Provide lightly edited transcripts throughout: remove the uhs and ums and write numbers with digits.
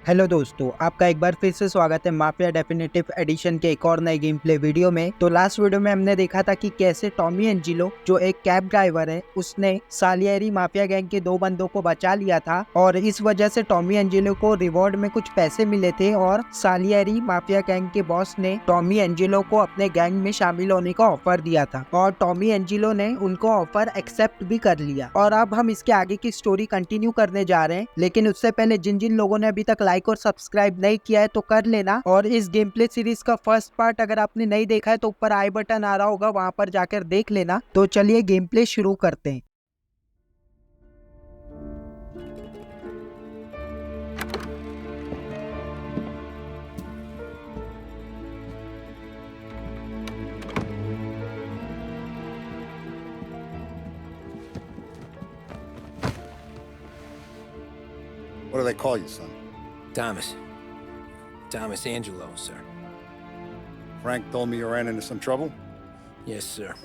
Hello दोस्तों, आपका एक बार फिर से स्वागत है माफिया डेफिनेटिव एडिशन के एक और नए गेम प्ले वीडियो में। तो लास्ट वीडियो में हमने देखा था कि कैसे टॉमी एंजिलो जो एक कैब ड्राइवर है उसने सालियरी माफिया गैंग के दो बंदों को बचा लिया था और इस वजह से टॉमी एंजिलो को रिवॉर्ड में कुछ पैसे मिले थे और सालियरी माफिया गैंग के बॉस ने टॉमी एंजिलो को अपने गैंग में शामिल होने का ऑफर दिया था और टॉमी एंजिलो ने उनको ऑफर एक्सेप्ट भी कर लिया। और अब हम इसके आगे की स्टोरी कंटिन्यू करने जा रहे हैं, लेकिन उससे पहले जिन जिन लोगों ने अभी तक लाइक और सब्सक्राइब नहीं किया है तो कर लेना। और इस गेम प्ले सीरीज का फर्स्ट पार्ट अगर आपने नहीं देखा है तो ऊपर आई बटन आ रहा होगा, वहां पर जाकर देख लेना। तो चलिए गेम प्ले शुरू करते हैं। What do they call you, son? Thomas. Thomas Angelo, sir. Frank told me you ran into some trouble? Yes, sir.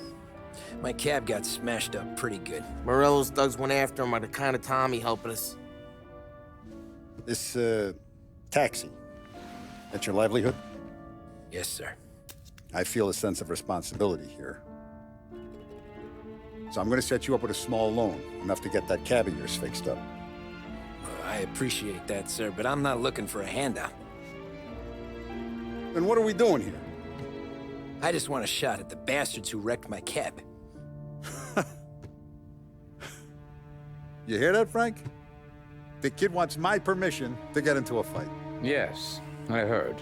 My cab got smashed up pretty good. Morello's thugs went after him by the kind of Tommy helping us. This, taxi, that's your livelihood? Yes, sir. I feel a sense of responsibility here. So I'm gonna set you up with a small loan, enough to get that cab of yours fixed up. I appreciate that, sir, but I'm not looking for a handout. Then what are we doing here? I just want a shot at the bastards who wrecked my cab. You hear that, Frank? The kid wants my permission to get into a fight. Yes, I heard.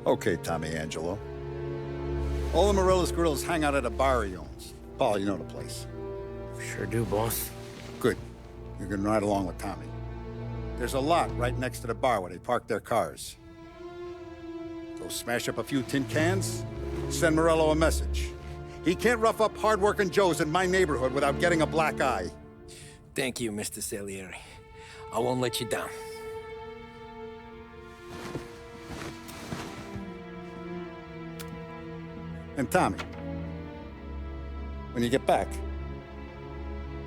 Okay, Tommy Angelo. All the Morello's girls hang out at a bar he owns. Paul, you know the place. Sure do, boss. Good. You can ride along with Tommy. There's a lot right next to the bar where they park their cars. Go smash up a few tin cans, send Morello a message. He can't rough up hard-working Joes in my neighborhood without getting a black eye. Thank you, Mr. Salieri. I won't let you down. And Tommy, when you get back,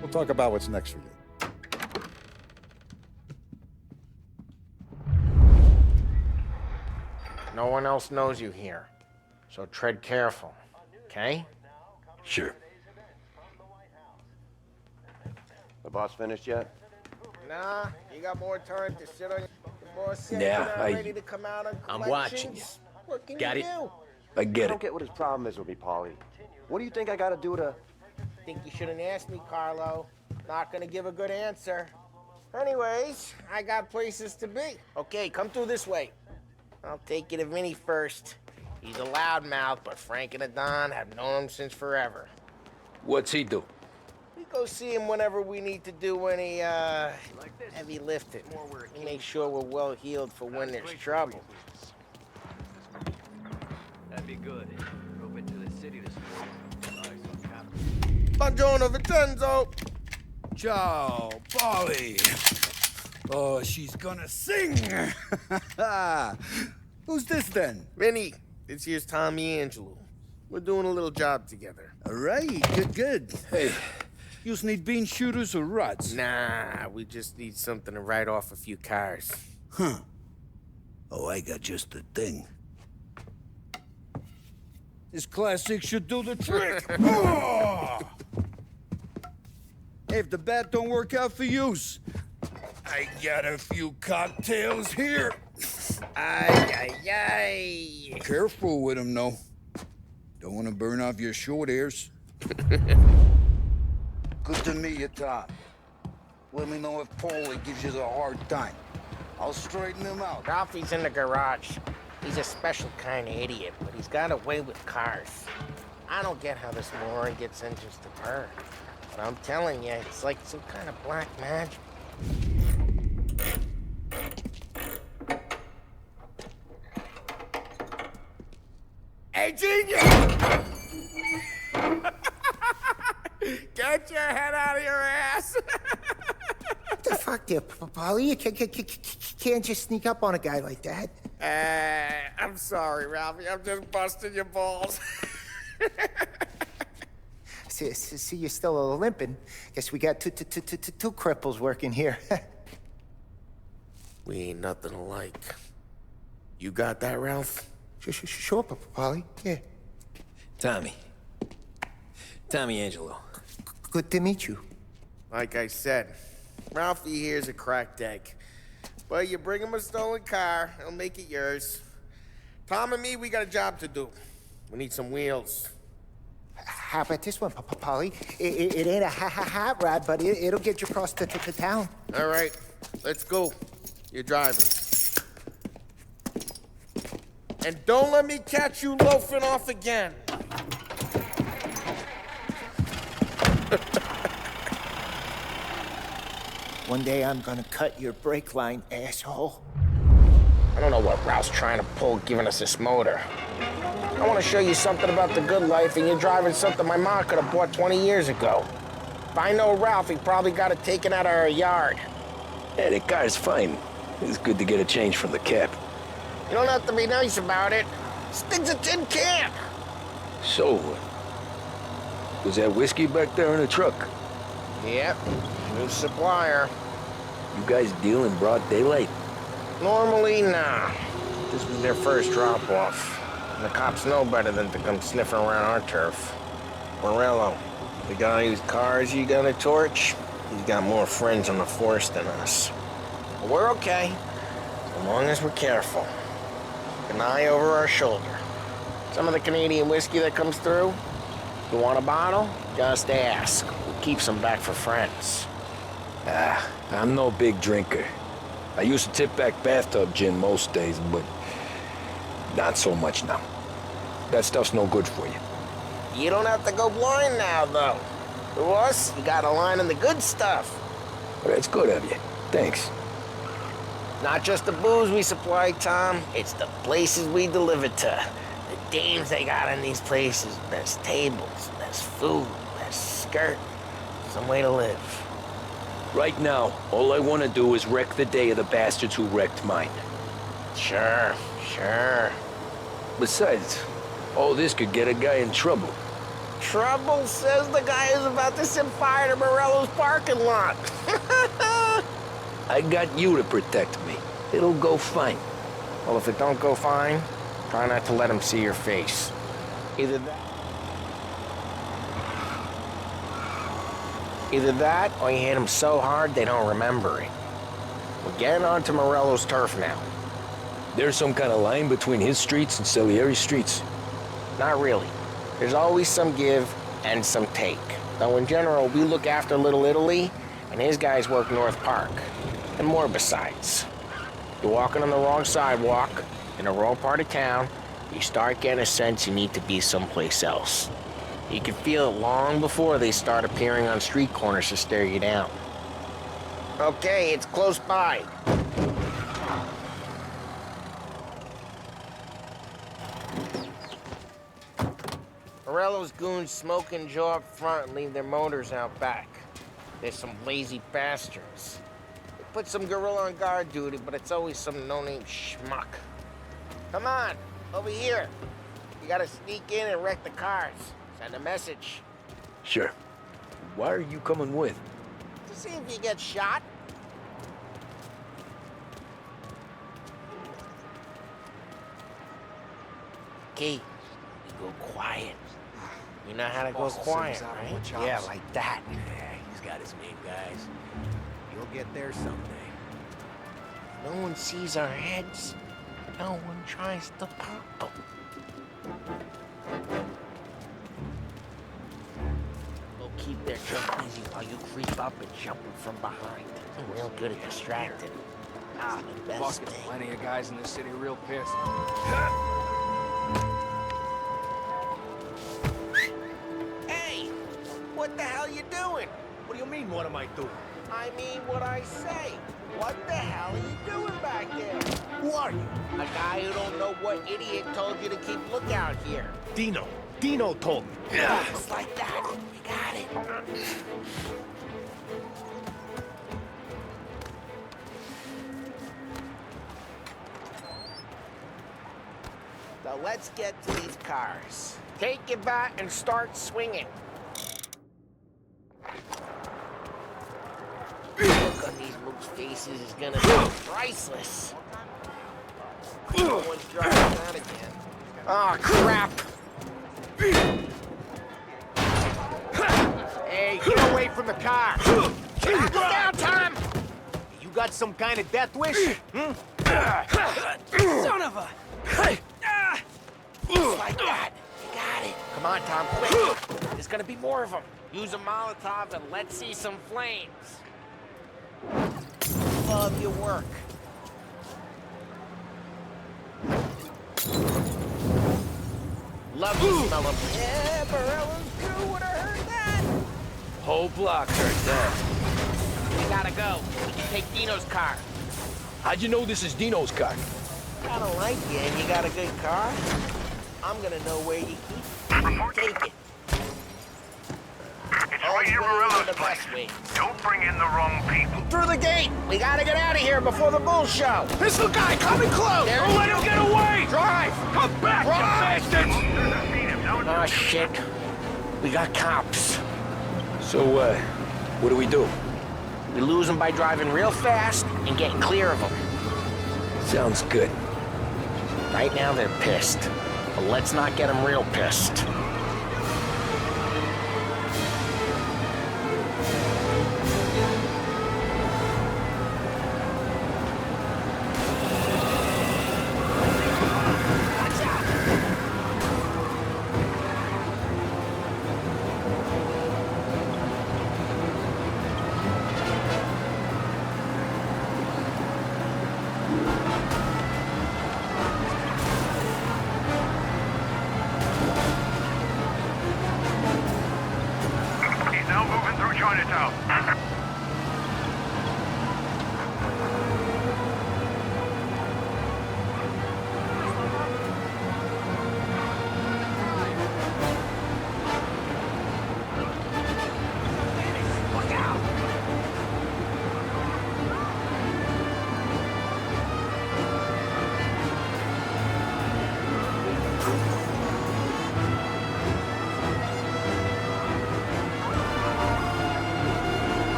we'll talk about what's next for you. No one else knows you here, so tread careful, okay? Sure. The boss finished yet? Nah, you got more time to sit on your boss said Yeah, you're not I- ready to come out on I'm collections. watching you. What can Got you it? do? I I get don't it. get what his problem is with me, Paulie. What do you think I gotta do to... Think you shouldn't ask me, Carlo. Not gonna give a good answer. Anyways, I got places to be. Okay, come through this way. I'll take you to Vinny first. He's a loudmouth, but Frank and the Don have known him since forever. What's he do? We go see him whenever we need to do any, heavy lifting. We make sure we're well healed for when there's trouble. That'd be good. Drove into the city this morning. Buongiorno, Vincenzo! Ciao, Polly. Oh, she's gonna sing. Who's this then? Vinny, this here's Tommy Angelo. We're doing a little job together. All right, good. Hey, you need bean shooters or rods? Nah, we just need something to write off a few cars. Huh. Oh, I got just the thing. This classic should do the trick. Oh! Hey, if the bat don't work out for use, I got a few cocktails here. Ay, ay, ay. Careful with them, though. Don't want to burn off your short hairs. Good to meet you, Tom. Let me know if Paulie gives you the hard time. I'll straighten him out. Ralphie's in the garage. He's a special kind of idiot, but he's got a way with cars. I don't get how this moron gets in just a turn. But I'm telling you, it's like some kind of black magic. Hey, genius! Get your head out of your ass! What the fuck there, Paulie? You can't just sneak up on a guy like that. I'm sorry, Ralphie. I'm just busting your balls. See, you're still limping. Guess we got two cripples working here. We ain't nothing alike. You got that, Ralph? Sure, Paulie. Yeah. Tommy. Tommy Angelo. Good to meet you. Like I said, Ralphie here's a cracked egg. But you bring him a stolen car, he'll make it yours. Tom and me, we got a job to do. We need some wheels. How about this one, Paulie? It ain't a hot rod, but it'll get you across to town. All right, let's go. You're driving. And don't let me catch you loafing off again. One day I'm gonna cut your brake line, asshole. I don't know what Ralph's trying to pull giving us this motor. I want to show you something about the good life, and you're driving something my mom could have bought 20 years ago. If I know Ralph, he probably got it taken out of our yard. Yeah, the car's fine. It's good to get a change from the cab. You don't have to be nice about it. This thing's a tin can. So, was that whiskey back there in the truck? Yep, new supplier. You guys deal in broad daylight? Normally, nah. This was their first drop-off. And the cops know better than to come sniffing around our turf. Morello, the guy whose cars you got a torch, he's got more friends on the force than us. But we're okay, as long as we're careful. An eye over our shoulder. Some of the Canadian whiskey that comes through, you want a bottle? Just ask. We'll keep some back for friends. I'm no big drinker. I used to tip back bathtub gin most days, but not so much now. That stuff's no good for you. You don't have to go blind now, though. To us, you got a line on the good stuff. Well, that's good of you. Thanks. Not just the booze we supply, Tom. It's the places we deliver to. The dames they got in these places. Best tables, best food, best skirt. Some way to live. Right now, all I want to do is wreck the day of the bastards who wrecked mine. Sure. Besides, all this could get a guy in trouble. Trouble, says the guy who's about to set fire to Morello's parking lot. I got you to protect me. It'll go fine. Well, if it don't go fine, try not to let him see your face. Either that, or you hit him so hard they don't remember it. We're getting onto Morello's turf now. There's some kind of line between his streets and Salieri's streets. Not really. There's always some give and some take. Though in general, we look after Little Italy, and his guys work North Park. And more besides. You're walking on the wrong sidewalk, in the wrong part of town, you start getting a sense you need to be someplace else. You can feel it long before they start appearing on street corners to stare you down. Okay, it's close by. Morello's goons smoke and jaw up front and leave their motors out back. There's some lazy bastards. They put some gorilla on guard duty, but it's always some no-name schmuck. Come on, over here. You gotta sneak in and wreck the cars. Send a message. Sure. Why are you coming with? To see if you get shot. Key, you go quiet. You know how to go quiet, right? Yeah, like that. Yeah, he's got his main guys. You'll get there someday. No one sees our heads. No one tries to pop them. They'll keep their truck busy while you creep up and jump them from behind. You're real good at distracting. The Boss best gets thing. plenty of guys in this city real pissed. Hey! What the hell you doing? What do you mean, what am I doing? I mean what I say. What the hell are you doing back there? Who are you? A guy who don't know what idiot told you to keep lookout here. Dino. Dino told me. Just like that. We got it. Now let's get to these cars. Take your bat and start swinging. Look, on these mooks' faces is gonna be priceless. No one's driving that again. Oh, crap! Hey, get away from the car! Look down, Tom! You got some kind of death wish? Hmm? Son of a... Just like that. You got it. Come on, Tom, quick. There's gonna be more of them. Use a Molotov and let's see some flames. Love your work. Love the smell of... Yeah, Barella's crew would have heard that. Whole block heard that. We gotta go. We can take Dino's car. How'd you know this is Dino's car? I don't like you and you got a good car. I'm gonna know where you keep it. Take it. It's All Radio ways are Morello's the place. best ways. Don't bring in the wrong people. Through the gate! We gotta get out of here before the bull show! This little guy coming close! There Don't let him get away! Drive! Come back, Drive! you bastards! Monsters have seen him, don't Oh, shit. We got cops. So, what do we do? We lose them by driving real fast and getting clear of them. Sounds good. Right now they're pissed. But let's not get them real pissed. He's now moving through Chinatown.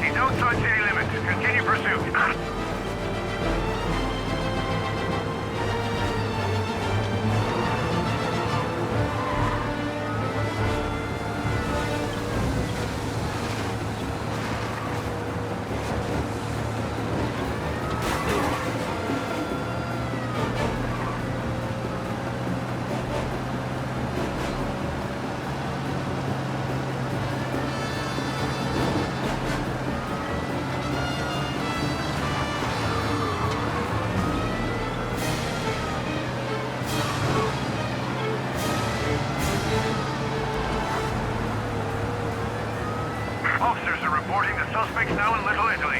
He's outside city limits. Continue pursuit. Officers are reporting the suspects now in Little Italy.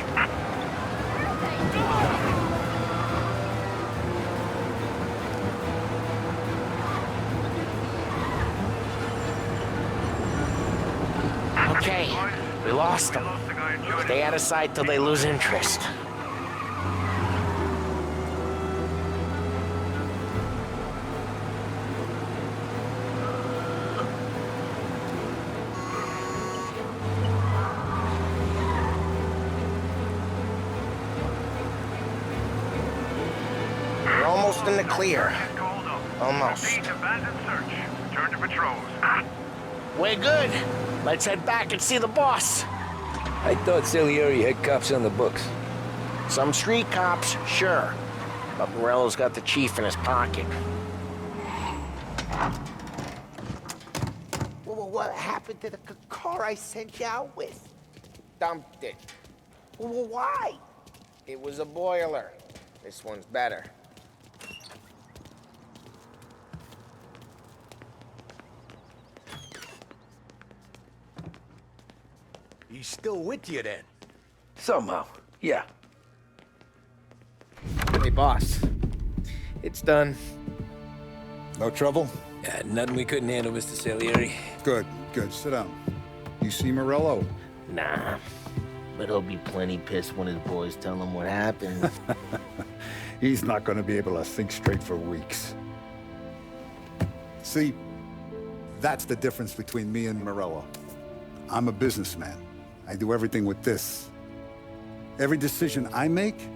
Okay, we lost them. Lost the guy in China. Stay out of sight till they lose interest. We're almost in the clear. Called up. Almost. Repeat, abandoned search. Return to patrols. We're good. Let's head back and see the boss. I thought Salieri had cops on the books. Some street cops, sure. But Morello's got the chief in his pocket. Well, what happened to the car I sent you out with? Dumped it. Well, why? It was a boiler. This one's better. He's still with you then? Somehow, yeah. Hey, boss. It's done. No trouble? Yeah, nothing we couldn't handle, Mr. Salieri. Good, good. Sit down. You see Morello? Nah, but he'll be plenty pissed when his boys tell him what happened. He's not going to be able to think straight for weeks. See, that's the difference between me and Morello. I'm a businessman. I do everything with this. Every decision I make,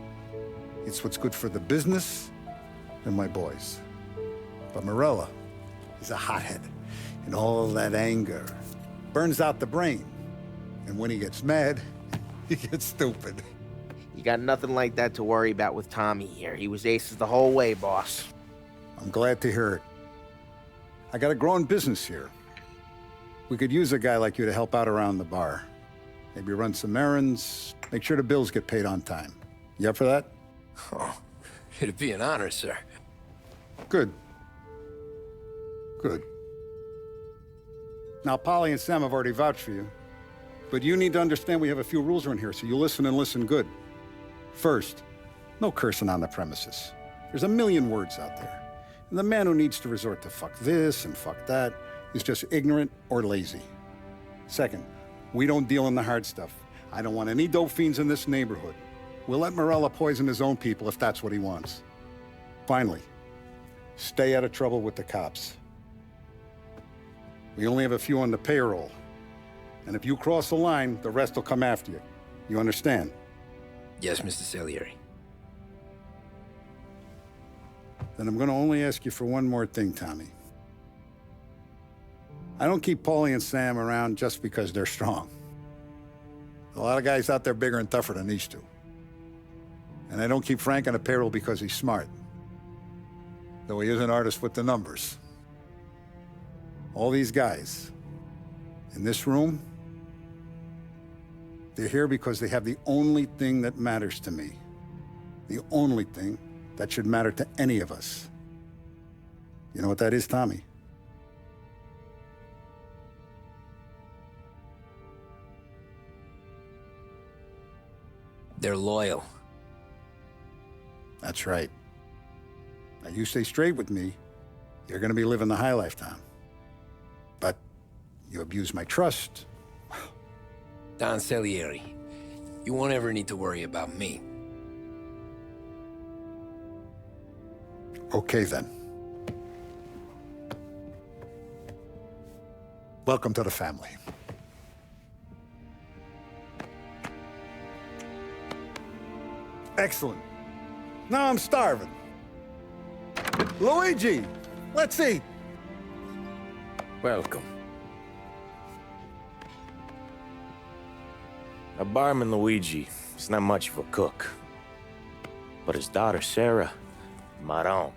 it's what's good for the business and my boys. But Morello is a hothead, and all that anger burns out the brain. And when he gets mad, he gets stupid. You got nothing like that to worry about with Tommy here. He was aces the whole way, boss. I'm glad to hear it. I got a growing business here. We could use a guy like you to help out around the bar. Maybe run some errands, make sure the bills get paid on time. You up for that? Oh, it'd be an honor, sir. Good. Good. Now, Polly and Sam have already vouched for you. But you need to understand we have a few rules around here, so you listen and listen good. First, no cursing on the premises. There's a million words out there. And the man who needs to resort to fuck this and fuck that is just ignorant or lazy. Second, we don't deal in the hard stuff. I don't want any dope fiends in this neighborhood. We'll let Morello poison his own people if that's what he wants. Finally, stay out of trouble with the cops. We only have a few on the payroll. And if you cross the line, the rest will come after you. You understand? Yes, Mr. Salieri. Then I'm gonna only ask you for one more thing, Tommy. I don't keep Paulie and Sam around just because they're strong. A lot of guys out there bigger and tougher than these two. And I don't keep Frank on the payroll because he's smart. Though he is an artist with the numbers. All these guys in this room, they're here because they have the only thing that matters to me. The only thing that should matter to any of us. You know what that is, Tommy? They're loyal. That's right. Now you stay straight with me, you're gonna be living the high life, Tom. But you abuse my trust. Don Salieri, you won't ever need to worry about me. Okay, then. Welcome to the family. Excellent. Now I'm starving. Luigi, let's eat. Welcome. A barman Luigi is not much of a cook. But his daughter, Sarah, Maron.